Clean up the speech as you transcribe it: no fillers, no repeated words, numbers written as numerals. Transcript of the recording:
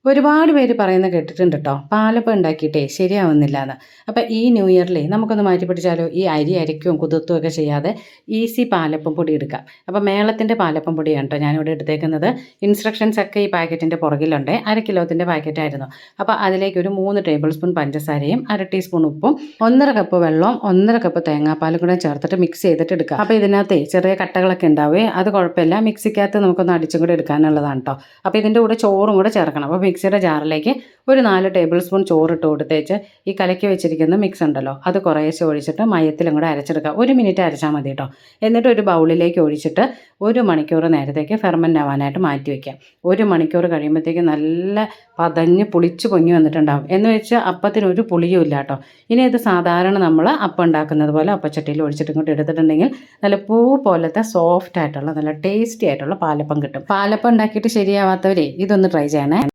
ഒരുപാട് പേര് പറയുന്നത് കേട്ടിട്ടുണ്ട് കേട്ടോ, പാലപ്പം ഉണ്ടാക്കിയിട്ടേ ശരിയാവുന്നില്ല എന്ന്. അപ്പം ഈ ന്യൂ ഇയറിലേ നമുക്കൊന്ന് മാറ്റി പിടിച്ചാലോ? ഈ അരി അരയ്ക്കും കുതിർത്തും ഒക്കെ ചെയ്യാതെ ഈസി പാലപ്പം പൊടി എടുക്കാം. അപ്പം മേളത്തിൻ്റെ പാലപ്പം പൊടിയാണ് കേട്ടോ ഞാനിവിടെ എടുത്തേക്കുന്നത്. ഇൻസ്ട്രക്ഷൻസ് ഒക്കെ ഈ പാക്കറ്റിൻ്റെ പുറകിലുണ്ട്. 1/2 കിലോത്തിൻ്റെ പാക്കറ്റായിരുന്നു. അപ്പോൾ അതിലേക്ക് ഒരു 3 ടേബിൾ സ്പൂൺ പഞ്ചസാരയും 1/2 ടീസ്പൂൺ ഉപ്പും 1.5 കപ്പ് വെള്ളവും 1.5 കപ്പ് തേങ്ങാപ്പാലും കൂടെ ചേർത്തിട്ട് മിക്സ് ചെയ്തിട്ട് എടുക്കുക. അപ്പോൾ ഇതിനകത്ത് ചെറിയ കട്ടകളൊക്കെ ഉണ്ടാവുകയെ, അത് കുഴപ്പമില്ല. മിക്സിക്കകത്ത് നമുക്കൊന്ന് അടിച്ചും കൂടെ എടുക്കാനുള്ളതാണ് കേട്ടോ. അപ്പോൾ ഇതിൻ്റെ കൂടെ ചോറും കൂടെ ചേർക്കണം. അപ്പോൾ മിക്സിയുടെ ജാറിലേക്ക് ഒരു 4 ടേബിൾ സ്പൂൺ ചോറിട്ട് കൊടുത്തേച്ച് ഈ കലക്കി വെച്ചിരിക്കുന്ന മിക്സ് ഉണ്ടല്ലോ അത് കുറേശ്ശെ ഒഴിച്ചിട്ട് മയത്തിലും കൂടെ അരച്ചെടുക്കുക. 1 മിനിറ്റ് അരച്ചാൽ മതി കേട്ടോ. എന്നിട്ട് ഒരു ബൗളിലേക്ക് ഒഴിച്ചിട്ട് 1 മണിക്കൂർ നേരത്തേക്ക് ഫെർമെൻ്റ് ആവാനായിട്ട് മാറ്റി വയ്ക്കാം. 1 മണിക്കൂർ കഴിയുമ്പോഴത്തേക്ക് നല്ല പതഞ്ഞ് പുളിച്ച് പൊങ്ങി വന്നിട്ടുണ്ടാകും. എന്ന് വെച്ച് അപ്പത്തിന് ഒരു പുളിയും ഇല്ല കേട്ടോ. ഇനി ഇത് സാധാരണ നമ്മൾ അപ്പം ഉണ്ടാക്കുന്നത് പോലെ അപ്പച്ചട്ടിയിൽ ഒഴിച്ചിട്ട് ഇങ്ങോട്ട് എടുത്തിട്ടുണ്ടെങ്കിൽ നല്ല പൂ പോലത്തെ സോഫ്റ്റ് ആയിട്ടുള്ള നല്ല ടേസ്റ്റി ആയിട്ടുള്ള പാലപ്പം കിട്ടും. പാലപ്പം ഉണ്ടാക്കിയിട്ട് ശരിയാവാത്തവരെ ഇതൊന്ന് ട്രൈ ചെയ്യണേ.